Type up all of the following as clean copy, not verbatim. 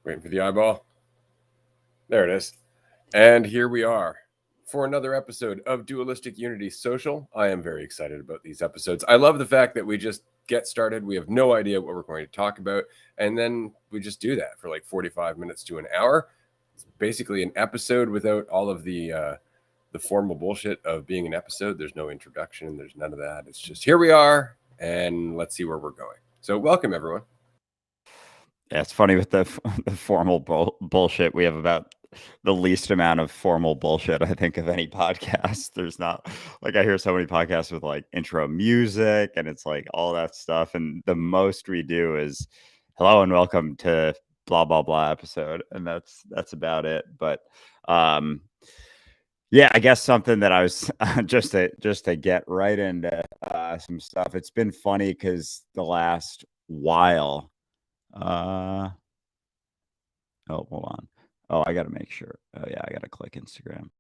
Waiting for the eyeball. There it is. And here we are for another episode of Dualistic Unity Social. I am very excited about these episodes. I love the fact that we just get started. We have no idea what we're going to talk about. And then we just do that for like 45 minutes to an hour. It's basically an episode without all of the formal bullshit of being an episode. There's no introduction. There's none of that. It's just here we are and let's see where we're going. So welcome, everyone. Yeah, it's funny with the formal bullshit. We have about the least amount of formal bullshit, I think, of any podcast. There's not like I hear so many podcasts with like intro music and it's like all that stuff. And the most we do is hello and welcome to blah blah blah episode. And that's about it. But yeah, I guess something that I was just to get right into some stuff. It's been funny because the last while. Oh, hold on. Oh, I gotta make sure. Oh yeah, I gotta click Instagram.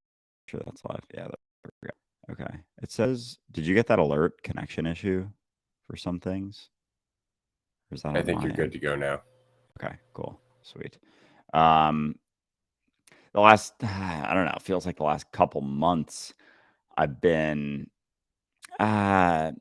Sure, that's live. Yeah, there we go. Okay. It says, did you get that alert connection issue for some things? Or is that I think you're good to go now. Okay, cool. Sweet. The last, I don't know, it feels like the last couple months I've been I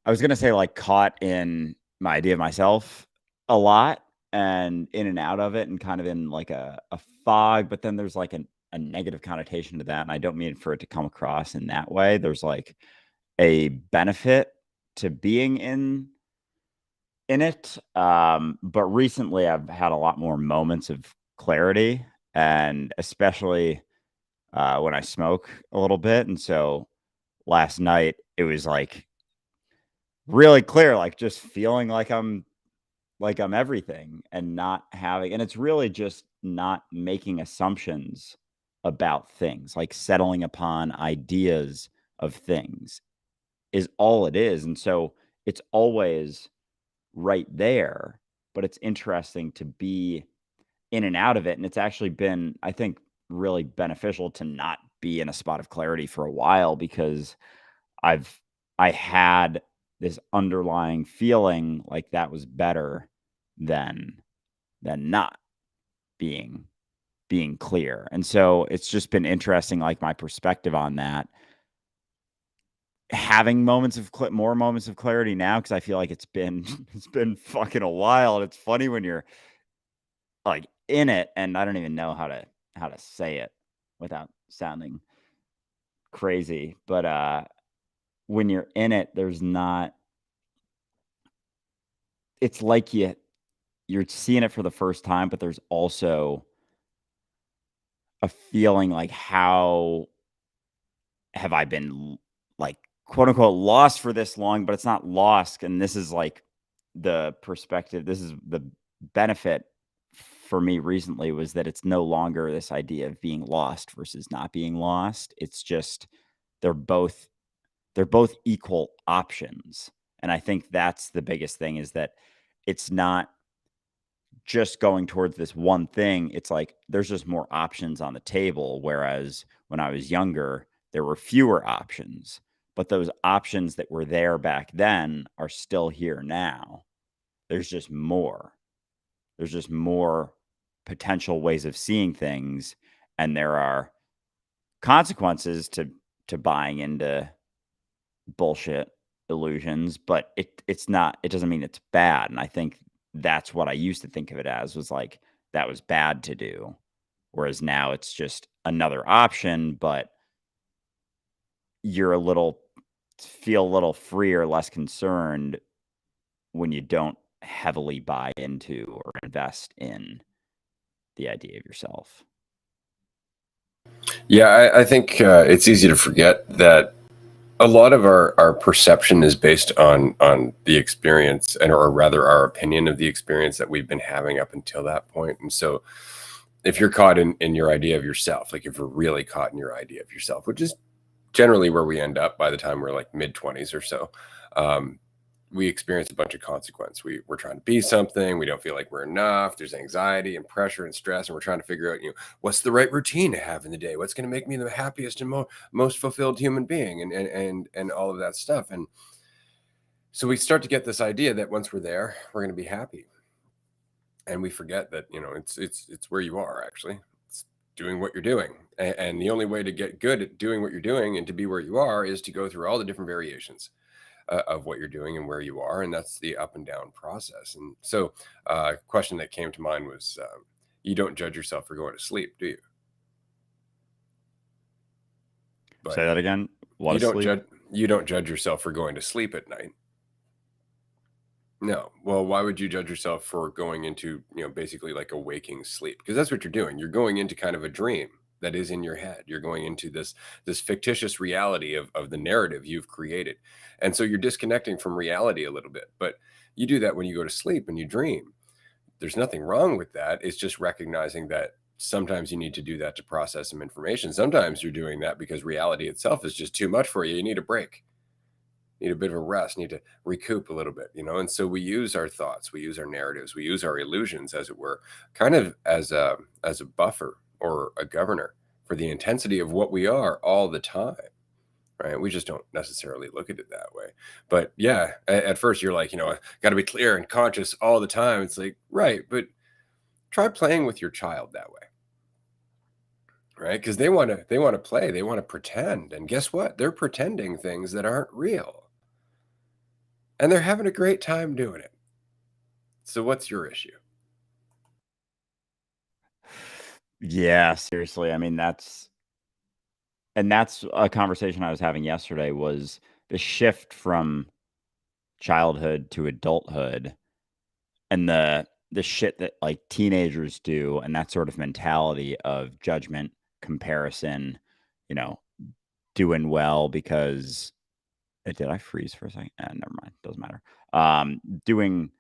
was gonna say like caught in my idea of myself a lot and in and out of it and kind of in like a fog, but then there's like a negative connotation to that. And I don't mean for it to come across in that way. There's like a benefit to being in it. But recently I've had a lot more moments of clarity, and especially when I smoke a little bit. And so last night it was like really clear, like just feeling like I'm everything and not having, and it's really just not making assumptions about things, like settling upon ideas of things is all it is. And so it's always right there, but it's interesting to be in and out of it. And it's actually been, I think, really beneficial to not be in a spot of clarity for a while, because I had this underlying feeling like that was better than not being clear. And so it's just been interesting, like my perspective on that, having more moments of clarity now, because I feel like it's been fucking a while. And it's funny when you're like in it, and I don't even know how to say it without sounding crazy, but when you're in it, there's not, it's like you're seeing it for the first time, but there's also a feeling like, how have I been like quote unquote lost for this long? But it's not lost. And this is like the perspective. This is the benefit for me recently, was that it's no longer this idea of being lost versus not being lost. It's just they're both equal options. And I think that's the biggest thing, is that it's not just going towards this one thing. It's like there's just more options on the table. Whereas when I was younger, there were fewer options, but those options that were there back then are still here now. There's just more. There's just more potential ways of seeing things, and there are consequences to buying into bullshit illusions, but it's not, it doesn't mean it's bad. And I think that's what I used to think of it as, was like that was bad to do, whereas now it's just another option. But you're feel a little freer, less concerned when you don't heavily buy into or invest in the idea of yourself. Yeah, I think it's easy to forget that a lot of our perception is based on the experience, and or rather our opinion of the experience that we've been having up until that point. And so if you're caught in your idea of yourself, like if you're really caught in your idea of yourself, which is generally where we end up by the time we're like mid-20s or so, we experience a bunch of consequence. We're trying to be something. We don't feel like we're enough. There's anxiety and pressure and stress, and we're trying to figure out, what's the right routine to have in the day? What's going to make me the happiest and most fulfilled human being, and all of that stuff. And so we start to get this idea that once we're there, we're going to be happy. And we forget that, it's where you are actually. It's doing what you're doing. And the only way to get good at doing what you're doing and to be where you are is to go through all the different variations of what you're doing and where you are. And that's the up and down process. And so, question that came to mind was, you don't judge yourself for going to sleep, do you? But Say that again. What you is sleep? you don't judge yourself for going to sleep at night. No. Well, why would you judge yourself for going into, basically like a waking sleep? Because that's what you're doing. You're going into kind of a dream that is in your head. You're going into this fictitious reality of the narrative you've created. And so you're disconnecting from reality a little bit. But you do that when you go to sleep and you dream. There's nothing wrong with that. It's just recognizing that sometimes you need to do that to process some information. Sometimes you're doing that because reality itself is just too much for you. You need a break, need a bit of a rest, need to recoup a little bit, And so we use our thoughts, we use our narratives, we use our illusions, as it were, kind of as a buffer or a governor for the intensity of what we are all the time. Right? We just don't necessarily look at it that way. But yeah, at first you're like, I got to be clear and conscious all the time. It's like, right, but try playing with your child that way. Right? Because they want to play, they want to pretend. And guess what? They're pretending things that aren't real. And they're having a great time doing it. So what's your issue? Yeah, seriously. I mean, that's a conversation I was having yesterday, was the shift from childhood to adulthood, and the shit that, like, teenagers do, and that sort of mentality of judgment, comparison, you know, doing well because did I freeze for a second? Never mind, doesn't matter. Doing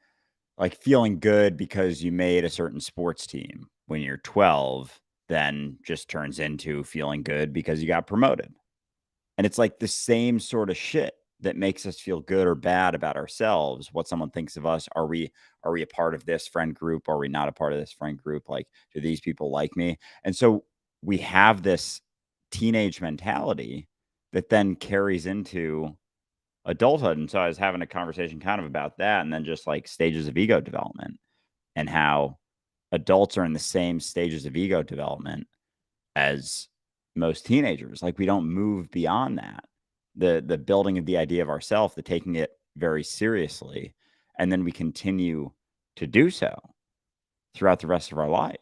like, feeling good because you made a certain sports team when you're 12, then just turns into feeling good because you got promoted. And it's like the same sort of shit that makes us feel good or bad about ourselves, what someone thinks of us. Are we a part of this friend group? Are we not a part of this friend group? Like, do these people like me? And so we have this teenage mentality that then carries into adulthood. And so I was having a conversation kind of about that, and then just like stages of ego development, and how adults are in the same stages of ego development as most teenagers. Like, we don't move beyond that. The building of the idea of ourself, the taking it very seriously, and then we continue to do so throughout the rest of our life,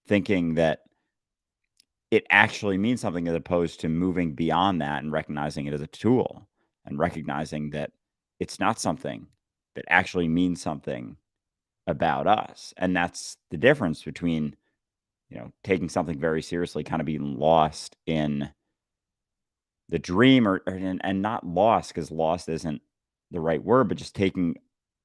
thinking that it actually means something, as opposed to moving beyond that and recognizing it as a tool, and recognizing that it's not something that actually means something about us. And that's the difference between, taking something very seriously, kind of being lost in the dream, and not lost, because lost isn't the right word, but just taking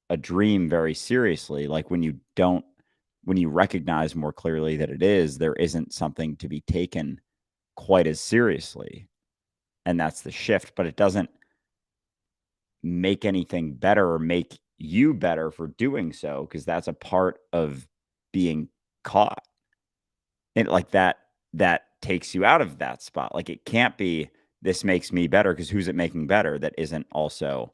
a dream very seriously. Like, when you recognize more clearly that there isn't something to be taken quite as seriously. And that's the shift, but it doesn't make anything better or make you better for doing so, because that's a part of being caught. And like that takes you out of that spot. Like, it can't be, this makes me better, because who's it making better that isn't also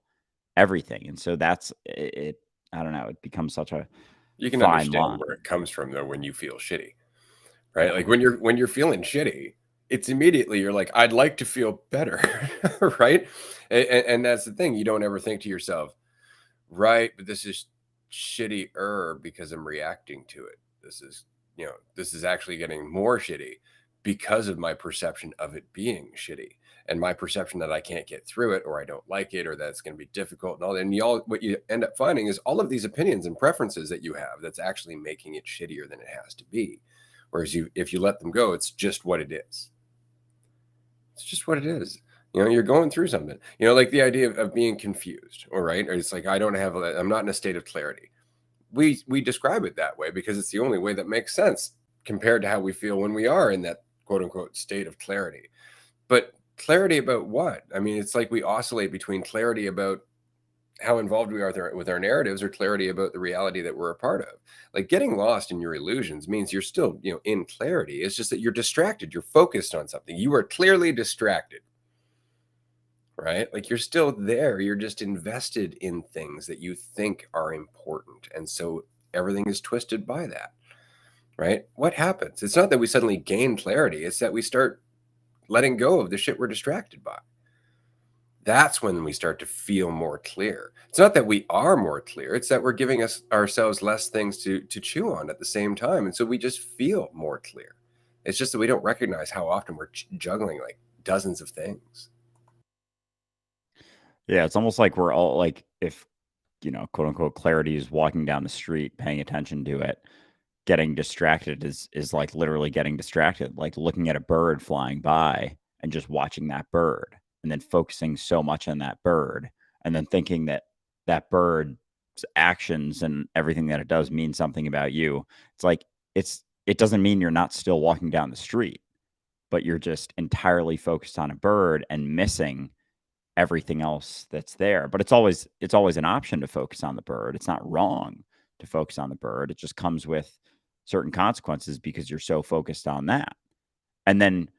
everything? And so that's it. I don't know. It becomes such a You can fine understand line. where it comes from though when you feel shitty, right? Like when you're feeling shitty, it's immediately you're like, I'd like to feel better, right? And that's the thing. You don't ever think to yourself, right, but this is shittier because I'm reacting to it. This is actually getting more shitty because of my perception of it being shitty, and my perception that I can't get through it, or I don't like it, or that it's going to be difficult and all that. And what you end up finding is all of these opinions and preferences that you have that's actually making it shittier than it has to be. Whereas if you let them go, it's just what it is. It's just what it is. You're going through something. Like the idea of being confused, all right? Or it's like I'm not in a state of clarity. We describe it that way because it's the only way that makes sense compared to how we feel when we are in that quote unquote state of clarity. But clarity about what? I mean, it's like we oscillate between clarity about how involved we are with our narratives, or clarity about the reality that we're a part of. Like, getting lost in your illusions means you're still, in clarity. It's just that you're distracted. You're focused on something. You are clearly distracted, right? Like, you're still there. You're just invested in things that you think are important. And so everything is twisted by that, right? What happens? It's not that we suddenly gain clarity. It's that we start letting go of the shit we're distracted by. That's when we start to feel more clear. It's not that we are more clear. It's that we're giving ourselves less things to chew on at the same time. And so we just feel more clear. It's just that we don't recognize how often we're juggling like dozens of things. Yeah, it's almost like we're all like, if, quote unquote, clarity is walking down the street, paying attention to it, getting distracted is like literally getting distracted, like looking at a bird flying by and just watching that bird and then focusing so much on that bird and then thinking that that bird's actions and everything that it does means something about you. It's like it doesn't mean you're not still walking down the street, but you're just entirely focused on a bird and missing everything else that's there. But it's always an option to focus on the bird. It's not wrong to focus on the bird. It just comes with certain consequences because you're so focused on that. And then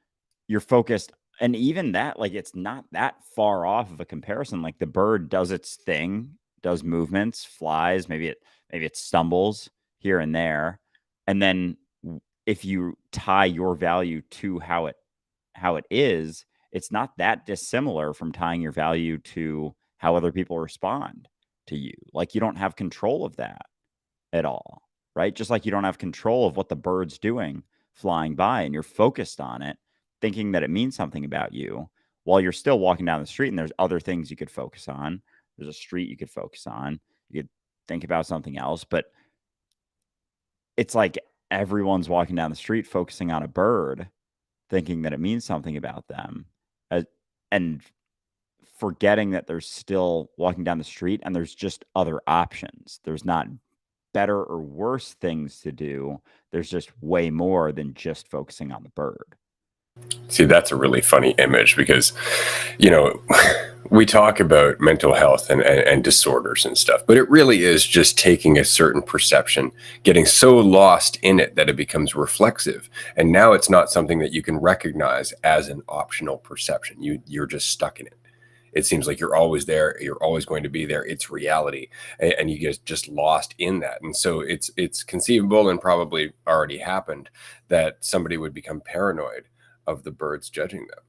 you're focused, and even that, like, it's not that far off of a comparison. Like, the bird does its thing, does movements, flies, maybe it stumbles here and there. And then if you tie your value to how it is, it's not that dissimilar from tying your value to how other people respond to you. Like, you don't have control of that at all, right? Just like you don't have control of what the bird's doing flying by, and you're focused on it, thinking that it means something about you, while you're still walking down the street and there's other things you could focus on. There's a street you could focus on. You could think about something else, but it's like everyone's walking down the street focusing on a bird, thinking that it means something about them, and forgetting that there's still walking down the street and there's just other options. There's not better or worse things to do. There's just way more than just focusing on the bird. See, that's a really funny image because, you know, we talk about mental health and disorders and stuff, but it really is just taking a certain perception, getting so lost in it that it becomes reflexive. And now it's not something that you can recognize as an optional perception. You're just stuck in it. It seems like you're always there. You're always going to be there. It's reality. And you get just lost in that. And so it's conceivable and probably already happened that somebody would become paranoid of the birds judging them.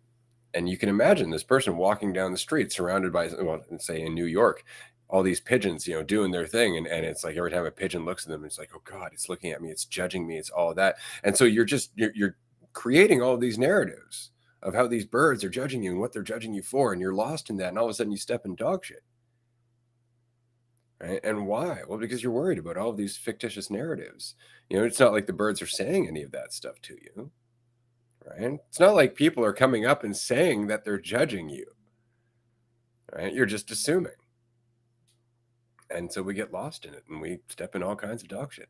And you can imagine this person walking down the street surrounded by, well, say in New York, all these pigeons, doing their thing. And it's like every time a pigeon looks at them, it's like, oh God, it's looking at me, it's judging me, it's all of that. And so you're creating all of these narratives of how these birds are judging you and what they're judging you for. And you're lost in that. And all of a sudden you step in dog shit. Right? And why? Well, because you're worried about all of these fictitious narratives. It's not like the birds are saying any of that stuff to you. Right? It's not like people are coming up and saying that they're judging you. Right? You're just assuming. And so we get lost in it and we step in all kinds of dog shit.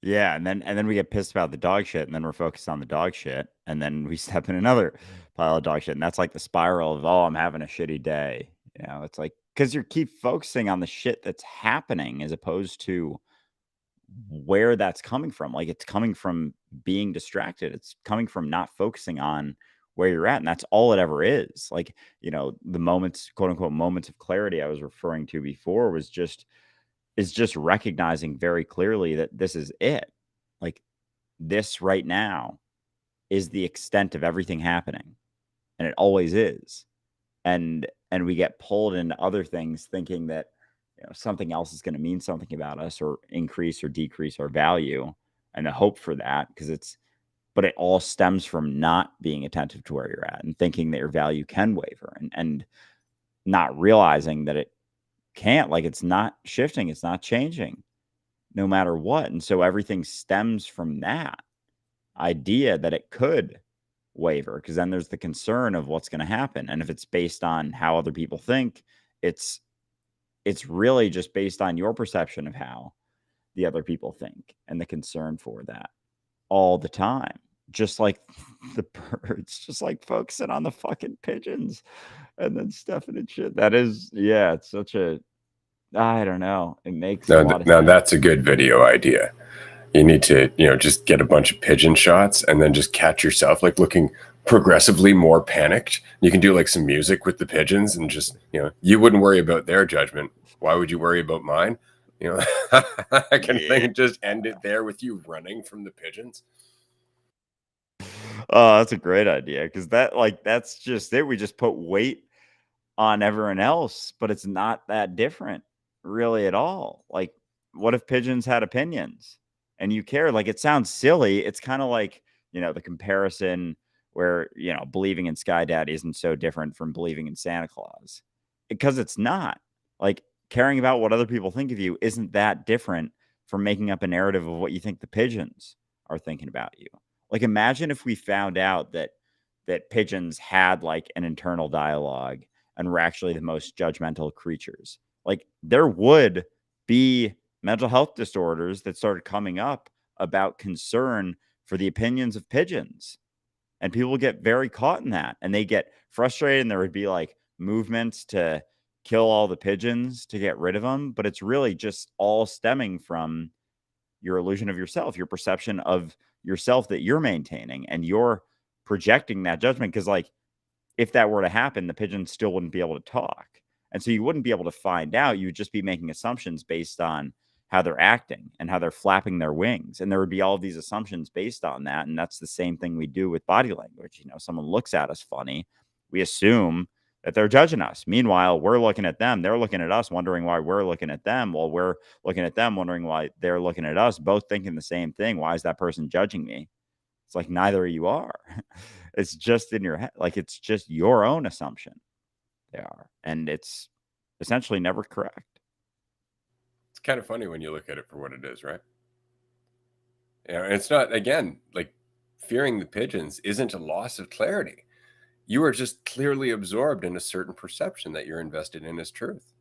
Yeah, and then we get pissed about the dog shit, and then we're focused on the dog shit, and then we step in another pile of dog shit, and that's like the spiral of, oh, I'm having a shitty day. It's like, because you keep focusing on the shit that's happening as opposed to where that's coming from. Like, it's coming from being distracted. It's coming from not focusing on where you're at, and that's all it ever is. Like, the moments, quote unquote, moments of clarity I was referring to before is just recognizing very clearly that this is it. Like, this right now is the extent of everything happening, and it always is. And we get pulled into other things thinking that something else is going to mean something about us or increase or decrease our value, and the hope for that, but it all stems from not being attentive to where you're at and thinking that your value can waver, and not realizing that it can't. Like, it's not shifting, it's not changing no matter what. And so everything stems from that idea that it could waver, because then there's the concern of what's going to happen. And if it's based on how other people think, it's really just based on your perception of how the other people think and the concern for that all the time. Just like the birds, just like focusing on the fucking pigeons and then stuffing and shit. That is, yeah, it's such a, I don't know. It makes a lot of Now sense. that's a good video idea. You need to, just get a bunch of pigeon shots and then just catch yourself like looking progressively more panicked. You can do like some music with the pigeons and just, you wouldn't worry about their judgment. Why would you worry about mine? You know, that kind of thing, Yeah. and just end it there with you running from the pigeons. Oh, that's a great idea because that's just it. We just put weight on everyone else, but it's not that different really at all. Like, what if pigeons had opinions and you care? Like, it sounds silly. It's kind of like, the comparison where, believing in Sky Dad isn't so different from believing in Santa Claus because it's not. Like, caring about what other people think of you isn't that different from making up a narrative of what you think the pigeons are thinking about you. Like, imagine if we found out that pigeons had like an internal dialogue and we're actually the most judgmental creatures. Like, there would be mental health disorders that started coming up about concern for the opinions of pigeons. And people get very caught in that and they get frustrated. And there would be like movements to kill all the pigeons to get rid of them. But it's really just all stemming from your illusion of yourself, your perception of yourself that you're maintaining, and you're projecting that judgment. Because, like, if that were to happen, the pigeons still wouldn't be able to talk. And so you wouldn't be able to find out. You would just be making assumptions based on how they're acting and how they're flapping their wings. And there would be all of these assumptions based on that. And that's the same thing we do with body language. Someone looks at us funny, we assume that they're judging us. Meanwhile, we're looking at them. They're looking at us, wondering why we're looking at them, while we're looking at them, wondering why they're looking at us, both thinking the same thing. Why is that person judging me? It's like neither of you are. It's just in your head. Like, it's just your own assumption they are. And it's essentially never correct. It's kind of funny when you look at it for what it is, right? It's not, again, like, fearing the pigeons isn't a loss of clarity. You are just clearly absorbed in a certain perception that you're invested in as truth.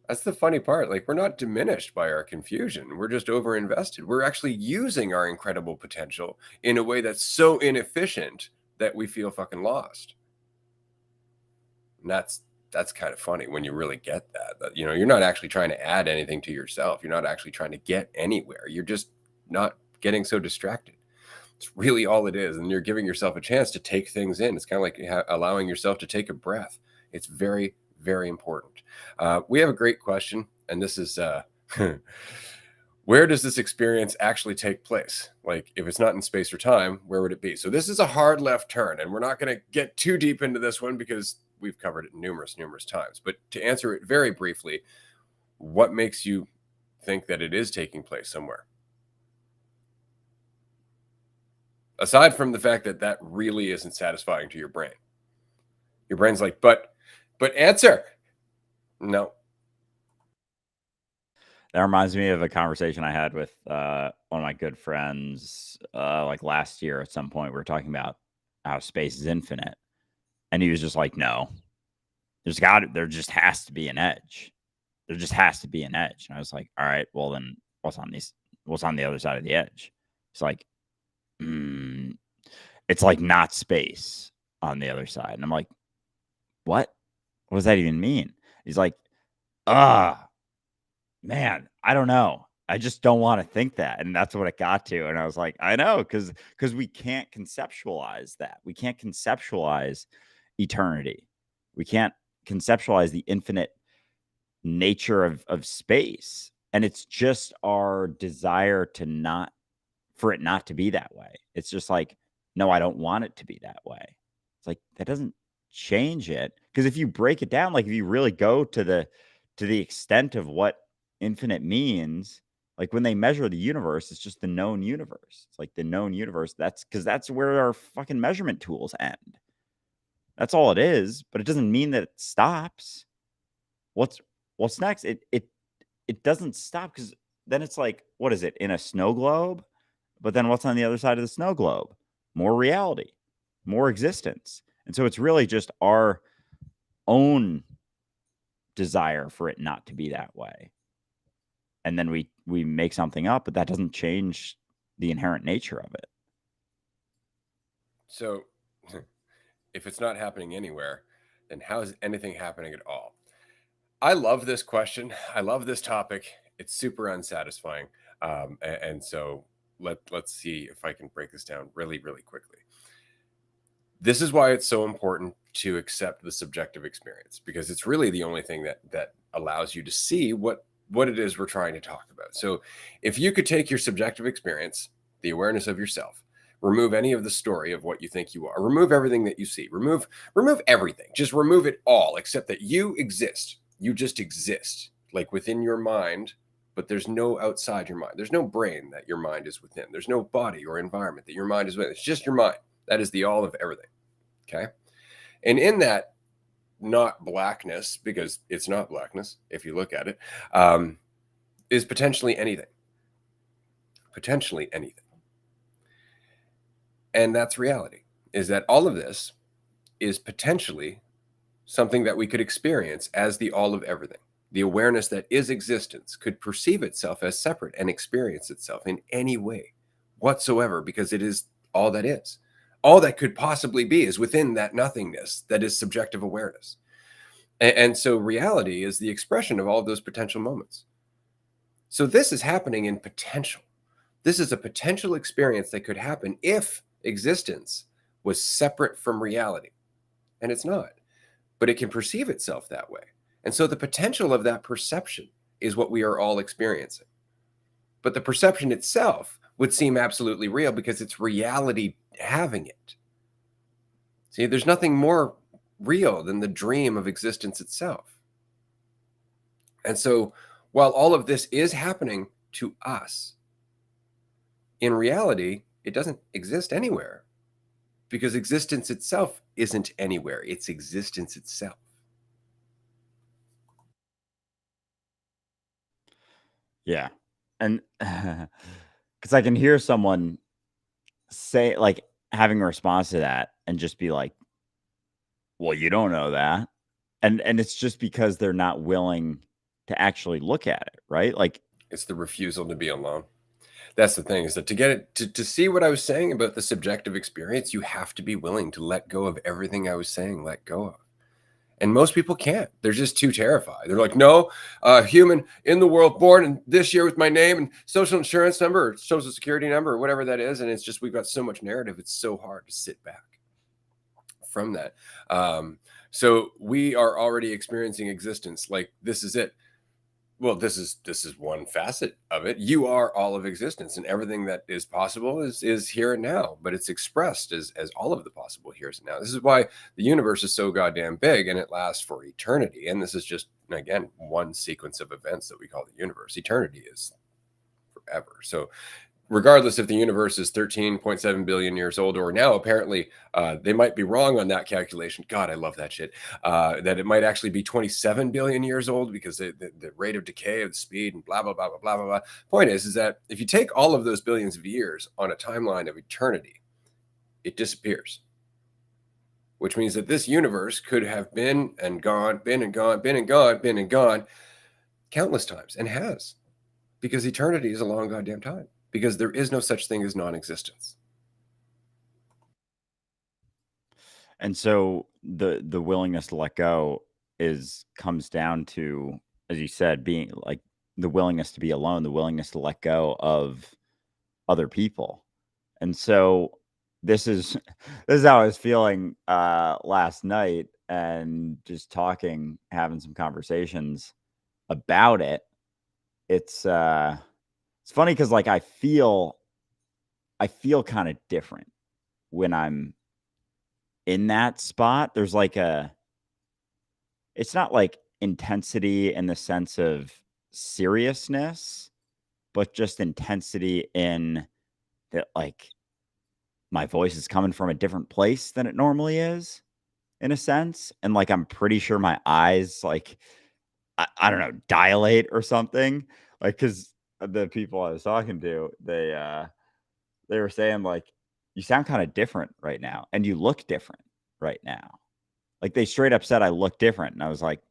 That's the funny part. Like, we're not diminished by our confusion. We're just over invested. We're actually using our incredible potential in a way that's so inefficient that we feel fucking lost. And that's kind of funny when you really get that you're not actually trying to add anything to yourself. You're not actually trying to get anywhere. You're just not getting so distracted. It's really all it is. And you're giving yourself a chance to take things in. It's kind of like allowing yourself to take a breath. It's very, very important. We have a great question. And this is where does this experience actually take place? Like, if it's not in space or time, where would it be? So this is a hard left turn. And we're not going to get too deep into this one because we've covered it numerous times. But to answer it very briefly, what makes you think that it is taking place somewhere? Aside from the fact that that really isn't satisfying to your brain. Your brain's like, but answer. No. That reminds me of a conversation I had with one of my good friends like last year at some point. We were talking about how space is infinite. And he was just like, no, there just has to be an edge. There just has to be an edge. And I was like, all right, well then what's on the other side of the edge? It's like, it's like not space on the other side. And I'm like, what? What does that even mean? He's like, man, I don't know. I just don't want to think that. And that's what it got to. And I was like, I know, because we can't conceptualize that. We can't conceptualize eternity. We can't conceptualize the infinite nature of space. And it's just our desire for it not to be that way. It's just like, no, I don't want it to be that way. It's like, that doesn't change it. Because if you break it down, like if you really go to the extent of what infinite means, like when they measure the universe, it's just the known universe. It's like the known universe. That's where our fucking measurement tools end. That's all it is, but it doesn't mean that it stops. What's next? It doesn't stop, because then it's like, what is it, in a snow globe? But then what's on the other side of the snow globe? More reality, more existence. And so it's really just our own desire for it not to be that way. And then we make something up, but that doesn't change the inherent nature of it. So if it's not happening anywhere, then how is anything happening at all? I love this question. I love this topic. It's super unsatisfying. And so let's see if I can break this down really, really quickly. This is why it's so important to accept the subjective experience, because it's really the only thing that allows you to see what what it is we're trying to talk about. So if you could take your subjective experience, the awareness of yourself, remove any of the story of what you think you are, remove everything that you see, remove everything, just remove it all, except that you exist. You just exist, like within your mind, but there's no outside your mind. There's no brain that your mind is within. There's no body or environment that your mind is within. It's just your mind. That is the all of everything. Okay. And in that, not blackness, because it's not blackness if you look at it, is potentially anything. Potentially anything. And that's reality, is that all of this is potentially something that we could experience as the all of everything. The awareness that is existence could perceive itself as separate and experience itself in any way whatsoever, because it is all that is. All that could possibly be is within that nothingness that is subjective awareness. And so reality is the expression of all of those potential moments. So this is happening in potential. This is a potential experience that could happen if existence was separate from reality. And it's not, but it can perceive itself that way. And so the potential of that perception is what we are all experiencing. But the perception itself would seem absolutely real because it's reality having it. See, there's nothing more real than the dream of existence itself. And so while all of this is happening to us, in reality, it doesn't exist anywhere because existence itself isn't anywhere. It's existence itself. Yeah. And because I can hear someone say, like, having a response to that and just be like, well, you don't know that. And it's just because they're not willing to actually look at it, right? Like, It's the refusal to be alone. That's the thing, is that to get it to see what I was saying about the subjective experience, you have to be willing to let go of everything I was saying, let go of. And most people can't. They're just too terrified. They're like, no, human in the world, born in this year with my name and social insurance number or social security number or whatever that is. And it's just, we've got so much narrative. It's so hard to sit back from that. So we are already experiencing existence. Like, this is it. Well, this is one facet of it. You are all of existence, and everything that is possible is here and now, but it's expressed as all of the possible here and now. This is why the universe is so goddamn big, and it lasts for eternity. And this is just, again, one sequence of events that we call the universe. Eternity is forever. So regardless if the universe is 13.7 billion years old, or now apparently they might be wrong on that calculation. God, I love that shit. That it might actually be 27 billion years old because the rate of decay of the speed and blah, blah, blah, blah, blah, blah, blah. Point is that if you take all of those billions of years on a timeline of eternity, it disappears. Which means that this universe could have been and gone, been and gone, been and gone, been and gone countless times, and has. Because eternity is a long goddamn time. Because there is no such thing as non-existence. and so the willingness to let go comes down to, as you said, being like the willingness to be alone, the willingness to let go of other people. And so this is this is how I was feeling last night, and just talking, having some conversations about it. It's funny because, like, I feel kind of different when I'm in that spot. There's like it's not like intensity in the sense of seriousness, but just intensity in that, like, my voice is coming from a different place than it normally is, in a sense. And, like, I'm pretty sure my eyes, like, I don't know, dilate or something. Like, because the people I was talking to, they were saying, like, "You sound kinda different right now, and you look different right now." Like, they straight up said I look different, and I was like,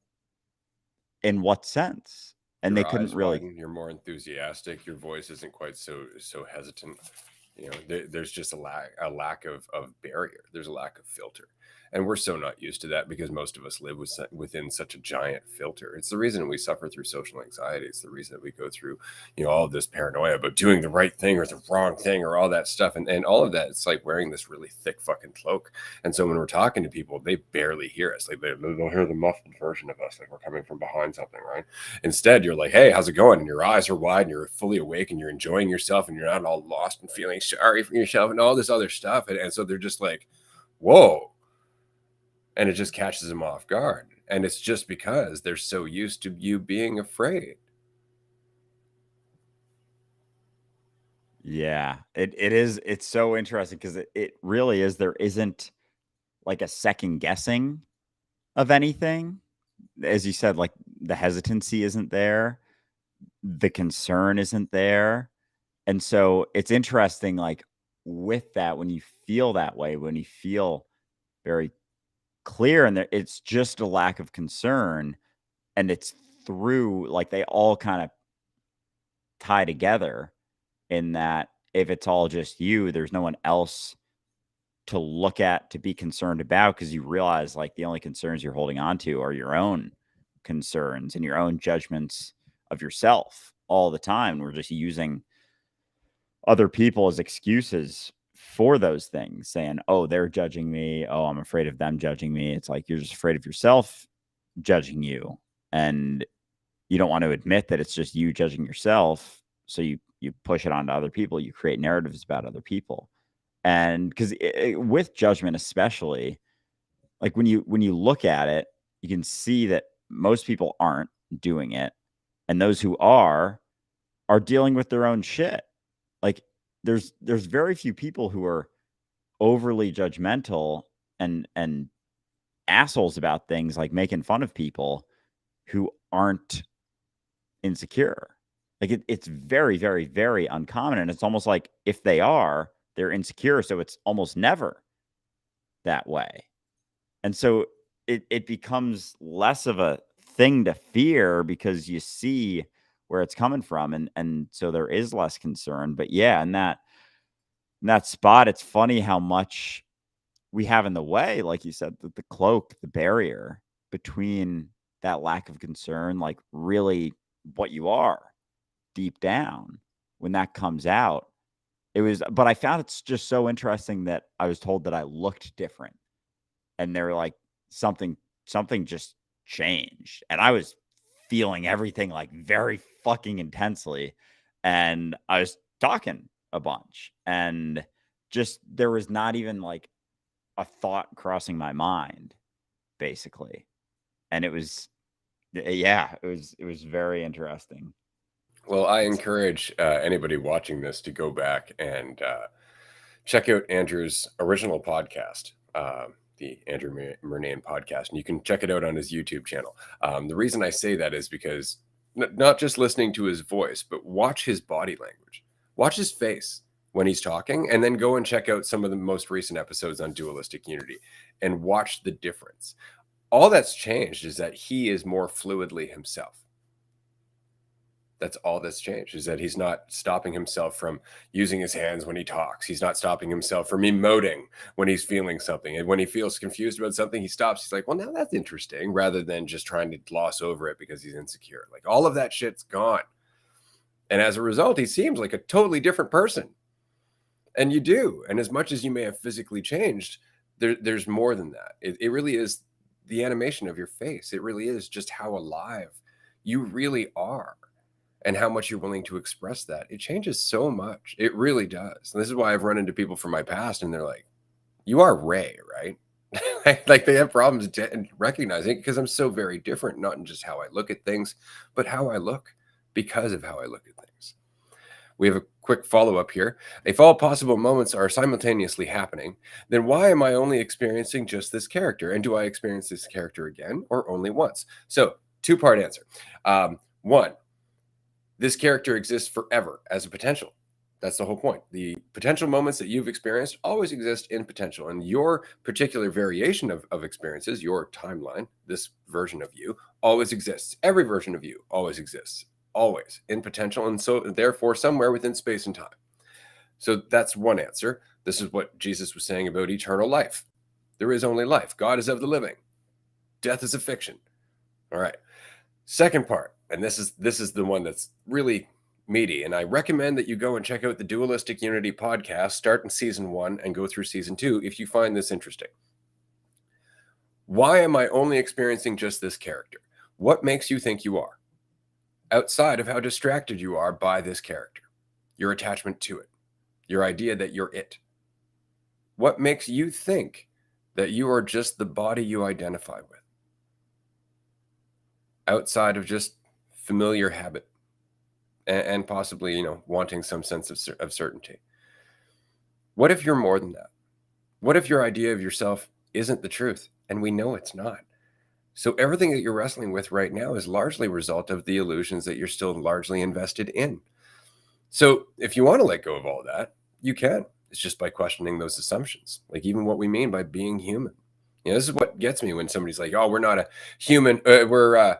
"In what sense?" And they Your couldn't eyes really. widen, you're more enthusiastic, your voice isn't quite so hesitant. There's just a lack of barrier, there's a lack of filter. And we're so not used to that because most of us live within such a giant filter. It's the reason we suffer through social anxiety. It's the reason that we go through, all of this paranoia about doing the right thing or the wrong thing or all that stuff. And all of that, it's like wearing this really thick fucking cloak. And so when we're talking to people, they barely hear us. Like they'll hear the muffled version of us, like we're coming from behind something, right? Instead, you're like, hey, how's it going? And your eyes are wide and you're fully awake and you're enjoying yourself and you're not all lost and feeling sorry for yourself and all this other stuff. And so they're just like, whoa. And it just catches them off guard. And it's just because they're so used to you being afraid. Yeah, it's so interesting because it really is. There isn't like a second guessing of anything. As you said, like the hesitancy isn't there, the concern isn't there. And so it's interesting, like with that, when you feel that way, when you feel very clear and it's just a lack of concern, and it's through like they all kind of tie together in that if it's all just you, there's no one else to look at, to be concerned about, because you realize like the only concerns you're holding on to are your own concerns and your own judgments of yourself all the time. We're just using other people as excuses for those things, saying, oh, they're judging me. Oh, I'm afraid of them judging me. It's like you're just afraid of yourself judging you. And you don't want to admit that it's just you judging yourself. So you push it onto other people. You create narratives about other people. And because with judgment, especially, like when you look at it, you can see that most people aren't doing it. And those who are dealing with their own shit. Like there's very few people who are overly judgmental and assholes about things, like making fun of people who aren't insecure. Like it's very, very, very uncommon. And it's almost like if they are, they're insecure. So it's almost never that way. And so it becomes less of a thing to fear because you see where it's coming from. And so there is less concern. But yeah, in that spot, it's funny how much we have in the way, like you said, the cloak, the barrier between that lack of concern, like really what you are deep down when that comes out. But I found it's just so interesting that I was told that I looked different, and they're like, something just changed. And I was feeling everything like very fucking intensely. And I was talking a bunch, and just there was not even like a thought crossing my mind, basically. And it was, yeah, it was very interesting. Well, I encourage anybody watching this to go back and check out Andrew's original podcast, the Andrew Murnane podcast, and you can check it out on his YouTube channel. The reason I say that is because not just listening to his voice, but watch his body language, watch his face when he's talking, and then go and check out some of the most recent episodes on Dualistic Unity and watch the difference. All that's changed is that he is more fluidly himself. That's all that's changed, is that he's not stopping himself from using his hands when he talks. He's not stopping himself from emoting when he's feeling something. And when he feels confused about something, he stops. He's like, well, now that's interesting, rather than just trying to gloss over it because he's insecure. Like all of that shit's gone. And as a result, he seems like a totally different person. And you do. And as much as you may have physically changed, there's more than that. It really is the animation of your face. It really is just how alive you really are, and how much you're willing to express that. It changes so much. It really does. And this is why I've run into people from my past and they're like, you are Ray, right? Like they have problems recognizing it because I'm so very different, not in just how I look at things, but how I look because of how I look at things. We have a quick follow-up here. If all possible moments are simultaneously happening, then why am I only experiencing just this character? And do I experience this character again or only once? So two-part answer. One, this character exists forever as a potential. That's the whole point. The potential moments that you've experienced always exist in potential. And your particular variation of experiences, your timeline, this version of you, always exists. Every version of you always exists, always in potential. And so, therefore, somewhere within space and time. So that's one answer. This is what Jesus was saying about eternal life. There is only life. God is of the living. Death is a fiction. All right. Second part, and this is the one that's really meaty, and I recommend that you go and check out the Dualistic Unity podcast, start in season 1 and go through season 2 if you find this interesting. Why am I only experiencing just this character? What makes you think you are? Outside of how distracted you are by this character, your attachment to it, your idea that you're it. What makes you think that you are just the body you identify with? Outside of just familiar habit and possibly, wanting some sense of certainty. What if you're more than that? What if your idea of yourself isn't the truth? And we know it's not. So everything that you're wrestling with right now is largely a result of the illusions that you're still largely invested in. So if you want to let go of all that, you can. It's just by questioning those assumptions, like even what we mean by being human. This is what gets me when somebody's like, "Oh, we're not a human. We're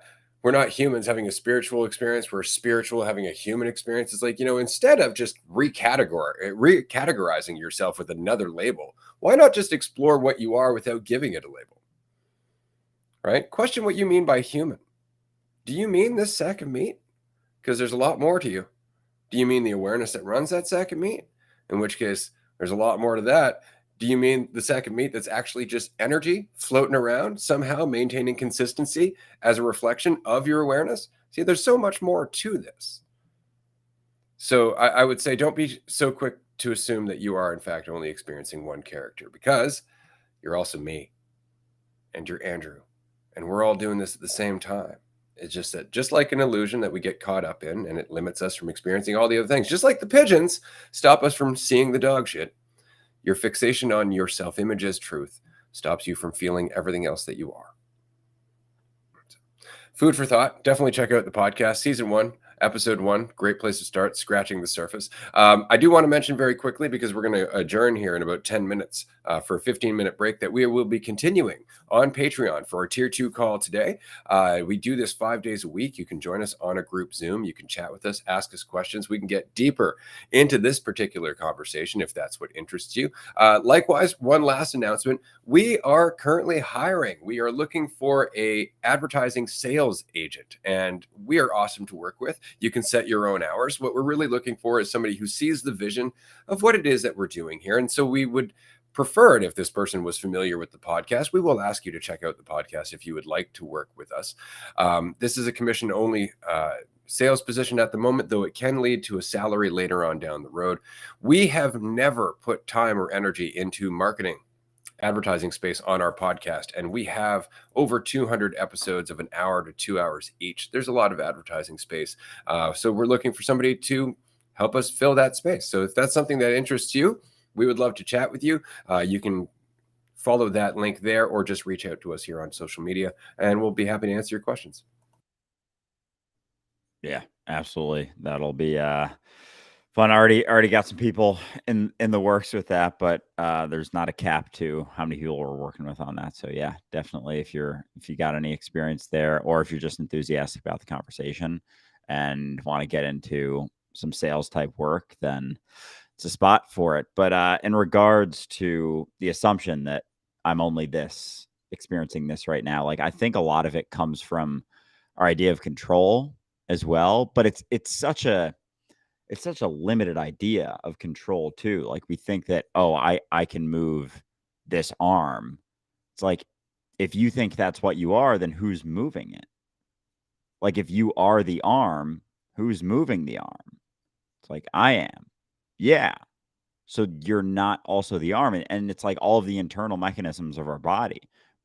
not humans having a spiritual experience. We're spiritual having a human experience." It's like, instead of just recategorizing yourself with another label, why not just explore what you are without giving it a label? Right? Question what you mean by human. Do you mean this sack of meat? Because there's a lot more to you. Do you mean the awareness that runs that sack of meat? In which case, there's a lot more to that. Do you mean the sack of meat that's actually just energy floating around, somehow maintaining consistency as a reflection of your awareness? See, there's so much more to this. So I would say don't be so quick to assume that you are, in fact, only experiencing one character, because you're also me and you're Andrew. And we're all doing this at the same time. It's just that, just like an illusion that we get caught up in and it limits us from experiencing all the other things, just like the pigeons stop us from seeing the dog shit, your fixation on your self-image as truth stops you from feeling everything else that you are. Food for thought. Definitely check out the podcast. Season 1, episode 1. Great place to start, scratching the surface. I do want to mention very quickly, because we're going to adjourn here in about 10 minutes for a 15-minute break, that we will be continuing on Patreon for our Tier 2 call today. We do this 5 days a week. You can join us on a group Zoom. You can chat with us, ask us questions. We can get deeper into this particular conversation if that's what interests you. Likewise, one last announcement. We are currently hiring. We are looking for a advertising sales agent, and we are awesome to work with. You can set your own hours. What we're really looking for is somebody who sees the vision of what it is that we're doing here. And so we would prefer it if this person was familiar with the podcast. We will ask you to check out the podcast if you would like to work with us. This is a commission only sales position at the moment, though it can lead to a salary later on down the road. We have never put time or energy into marketing advertising space on our podcast, and we have over 200 episodes of an hour to 2 hours each. There's a lot of advertising space, so we're looking for somebody to help us fill that space. So if that's something that interests you, we would love to chat with you. You can follow that link there, or just reach out to us here on social media, and we'll be happy to answer your questions. Yeah, absolutely. That'll be fun. Already got some people in the works with that, but there's not a cap to how many people we're working with on that. So yeah, definitely if you got any experience there, or if you're just enthusiastic about the conversation and want to get into some sales type work, then it's a spot for it. But in regards to the assumption that I'm only experiencing this right now, like I think a lot of it comes from our idea of control as well. But it's such a limited idea of control too. Like we think that, oh, I can move this arm. It's like, if you think that's what you are, then who's moving it? Like if you are the arm, who's moving the arm? It's like, I am. Yeah. So you're not also the arm. And it's like all of the internal mechanisms of our body,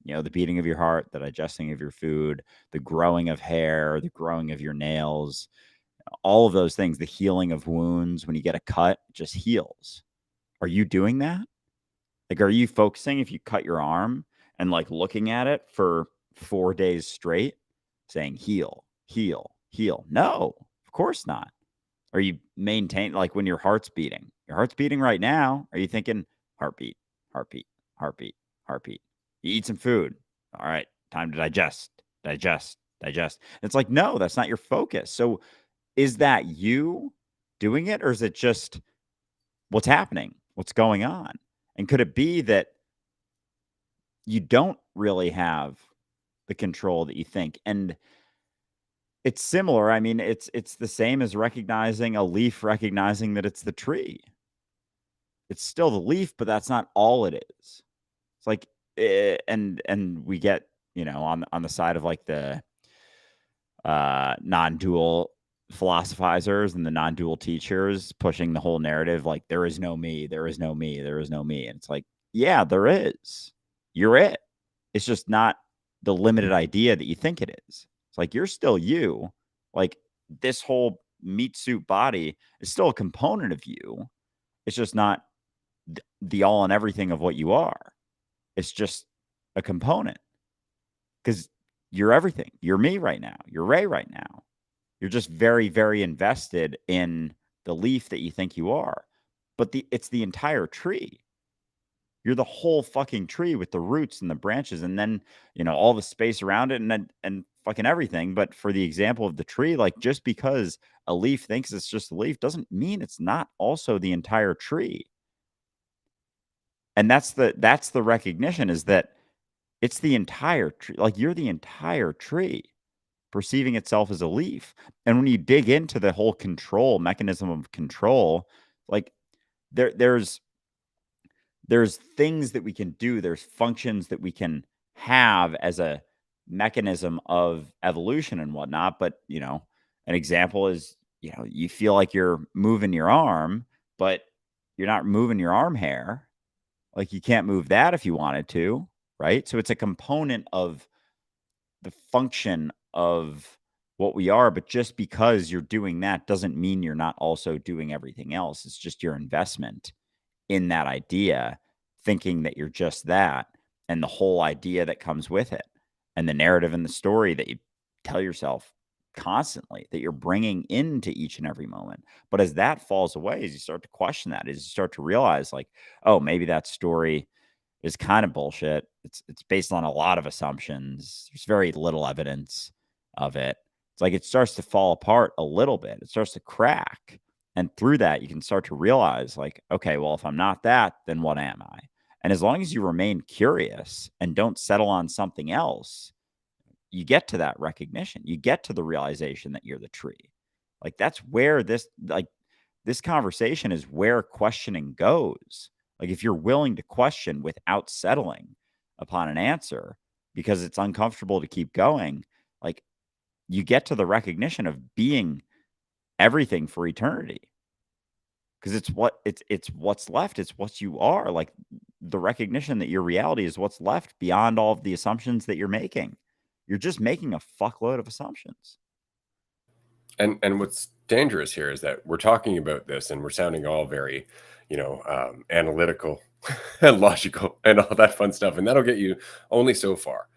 the beating of your heart, the digesting of your food, the growing of hair, the growing of your nails, all of those things, the healing of wounds. When you get a cut, it just heals. Are you doing that? Like, are you focusing, if you cut your arm and like looking at it for 4 days straight, saying heal, heal, heal? No, of course not. Are you like when your heart's beating right now? Are you thinking heartbeat, heartbeat, heartbeat, heartbeat? You eat some food. All right, time to digest, digest, digest. It's like, no, that's not your focus. So is that you doing it, or is it just what's happening? What's going on? And could it be that you don't really have the control that you think. And it's similar. I mean, it's the same as recognizing a leaf, recognizing that it's the tree. It's still the leaf, but that's not all it is. It's like, and we get, on the side of like the non-dual philosophizers and the non-dual teachers pushing the whole narrative, like there is no me, there is no me, there is no me. And it's like, yeah, there is. You're it. It's just not the limited idea that you think it is. It's like you're still you. Like this whole meat suit body is still a component of you. It's just not the all and everything of what you are. It's just a component, because you're everything. You're me right now. You're Ray right now. You're just very, very invested in the leaf that you think you are. But it's the entire tree. You're the whole fucking tree with the roots and the branches, and then, all the space around it, and fucking everything. But for the example of the tree, like just because a leaf thinks it's just a leaf doesn't mean it's not also the entire tree. And that's the recognition, is that it's the entire tree. Like you're the entire tree perceiving itself as a leaf. And when you dig into the whole control mechanism of control, like there's things that we can do, there's functions that we can have as a mechanism of evolution and whatnot. But an example is, you feel like you're moving your arm, but you're not moving your arm hair. Like you can't move that if you wanted to, right? So it's a component of the function of what we are. But just because you're doing that doesn't mean you're not also doing everything else. It's just your investment in that idea, thinking that you're just that, and the whole idea that comes with it, and the narrative and the story that you tell yourself constantly, that you're bringing into each and every moment. But as that falls away, as you start to question that, as you start to realize, like, oh, maybe that story is kind of bullshit. It's based on a lot of assumptions. There's very little evidence of it. It's like it starts to fall apart a little bit. It starts to crack. And through that, you can start to realize, like, okay, well, if I'm not that, then what am I? And as long as you remain curious and don't settle on something else, you get to that recognition. You get to the realization that you're the tree. Like that's where this conversation is where questioning goes. Like if you're willing to question without settling upon an answer because it's uncomfortable to keep going, like you get to the recognition of being everything for eternity. Because it's what's left. It's what you are. Like the recognition that your reality is what's left beyond all of the assumptions that you're making. You're just making a fuckload of assumptions. And what's dangerous here is that we're talking about this and we're sounding all very, analytical and logical and all that fun stuff, and that'll get you only so far,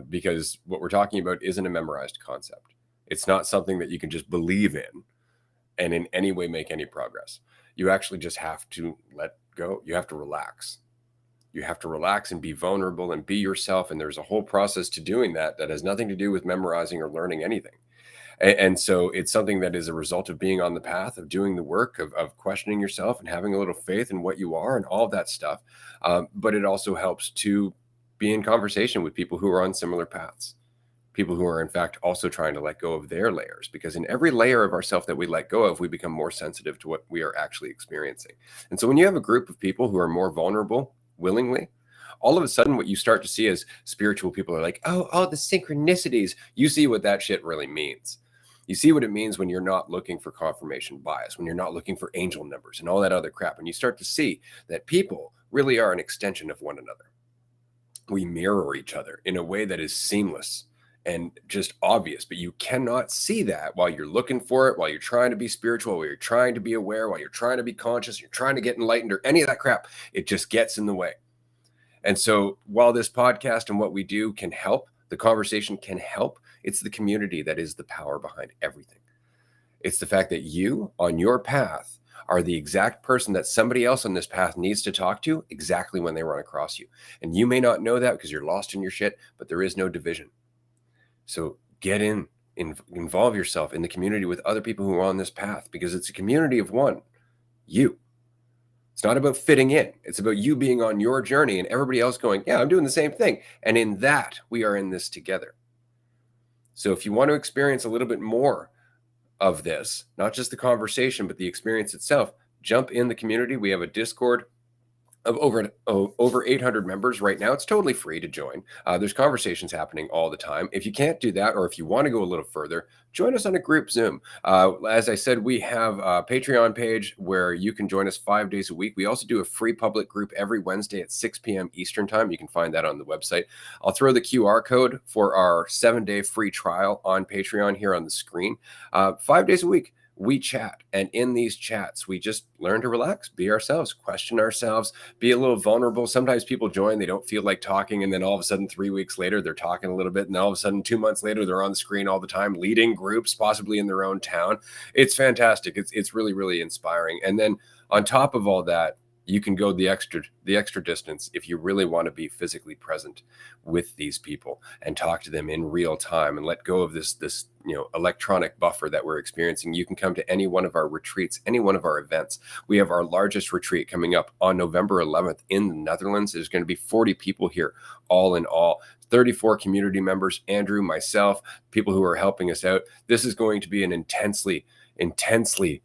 because what we're talking about isn't a memorized concept. It's not something that you can just believe in and in any way make any progress. You actually just have to let go. You have to relax. You have to relax and be vulnerable and be yourself. And there's a whole process to doing that that has nothing to do with memorizing or learning anything. And so it's something that is a result of being on the path of doing the work of questioning yourself and having a little faith in what you are and all of that stuff. But it also helps to be in conversation with people who are on similar paths, people who are in fact also trying to let go of their layers, because in every layer of ourself that we let go of, we become more sensitive to what we are actually experiencing. And so when you have a group of people who are more vulnerable willingly, all of a sudden what you start to see as spiritual people are like, oh, all the synchronicities. You see what that shit really means. You see what it means when you're not looking for confirmation bias, when you're not looking for angel numbers and all that other crap. And you start to see that people really are an extension of one another. We mirror each other in a way that is seamless and just obvious, but you cannot see that while you're looking for it, while you're trying to be spiritual, while you're trying to be aware, while you're trying to be conscious, you're trying to get enlightened or any of that crap. It just gets in the way. And so while this podcast and what we do can help, the conversation can help, it's the community that is the power behind everything. It's the fact that you on your path are the exact person that somebody else on this path needs to talk to exactly when they run across you. And you may not know that because you're lost in your shit, but there is no division. So get involve yourself in the community with other people who are on this path, because it's a community of one, you. It's not about fitting in. It's about you being on your journey and everybody else going, yeah, I'm doing the same thing. And in that, we are in this together. So if you want to experience a little bit more of this, not just the conversation, but the experience itself, jump in the community. We have a Discord of over 800 members right now. It's totally free to join. There's conversations happening all the time. If you can't do that, or if you want to go a little further, join us on a group Zoom. As I said, we have a Patreon page where you can join us 5 days a week. We also do a free public group every Wednesday at 6 p.m. Eastern time. You can find that on the website. I'll throw the QR code for our 7-day free trial on Patreon here on the screen. 5 days a week, we chat, and in these chats we just learn to relax, be ourselves, question ourselves, be a little vulnerable. Sometimes people join, they don't feel like talking, and then all of a sudden 3 weeks later they're talking a little bit, and all of a sudden 2 months later they're on the screen all the time, leading groups, possibly in their own town. It's fantastic. It's really, really inspiring. And then on top of all that, you can go the extra distance if you really want to be physically present with these people and talk to them in real time and let go of this electronic buffer that we're experiencing. You can come to any one of our retreats, any one of our events. We have our largest retreat coming up on November 11th in the Netherlands. There's going to be 40 people here, all in all. 34 community members, Andrew, myself, people who are helping us out. This is going to be an intensely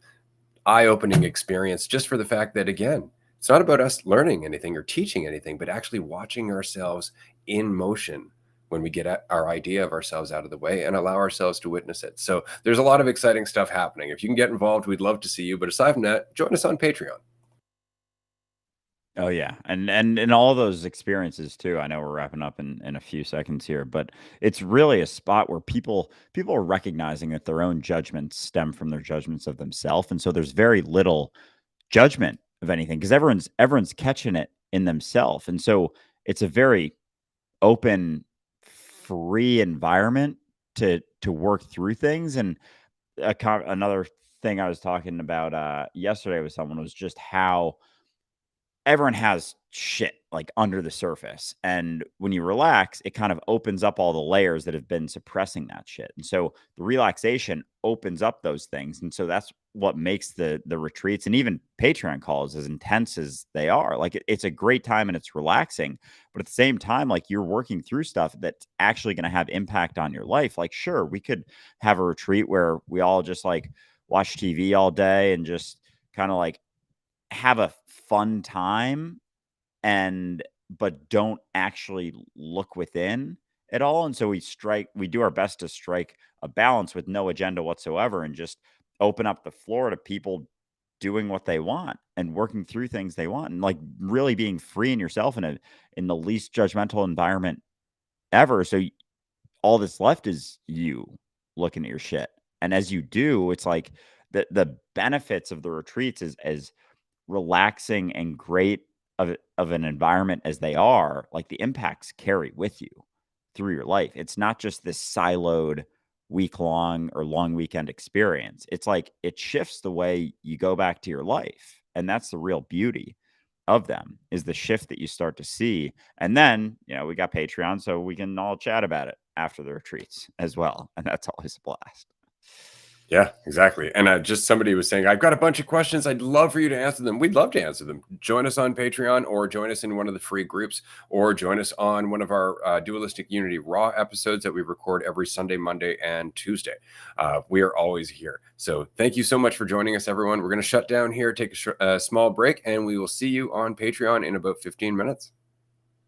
eye-opening experience, just for the fact that, again, it's not about us learning anything or teaching anything, but actually watching ourselves in motion when we get our idea of ourselves out of the way and allow ourselves to witness it. So there's a lot of exciting stuff happening. If you can get involved, we'd love to see you. But aside from that, join us on Patreon. Oh yeah, and all those experiences too. I know we're wrapping up in a few seconds here, but it's really a spot where people are recognizing that their own judgments stem from their judgments of themselves, and so there's very little judgment of anything because everyone's catching it in themselves, and so it's a very open, free environment to work through things. And another thing I was talking about yesterday with someone was just how everyone has shit like under the surface. And when you relax, it kind of opens up all the layers that have been suppressing that shit. And so the relaxation opens up those things. And so that's what makes the retreats and even Patreon calls as intense as they are. Like it's a great time and it's relaxing. But at the same time, like you're working through stuff that's actually going to have impact on your life. Like, sure, we could have a retreat where we all just like watch TV all day and just kind of like have a fun time and but don't actually look within at all. And so we do our best to strike a balance with no agenda whatsoever and just open up the floor to people doing what they want and working through things they want and like really being free in yourself in the least judgmental environment ever. So all that's left is you looking at your shit. And as you do, it's like the benefits of the retreats is as relaxing and great of an environment as they are, like the impacts carry with you through your life. It's not just this siloed week long or long weekend experience. It's like it shifts the way you go back to your life. And that's the real beauty of them is the shift that you start to see. And then, we got Patreon, so we can all chat about it after the retreats as well. And that's always a blast. Yeah, exactly. And just somebody was saying, I've got a bunch of questions. I'd love for you to answer them. We'd love to answer them. Join us on Patreon or join us in one of the free groups or join us on one of our Dualistic Unity Raw episodes that we record every Sunday, Monday, and Tuesday. We are always here. So thank you so much for joining us, everyone. We're going to shut down here, take a small break, and we will see you on Patreon in about 15 minutes.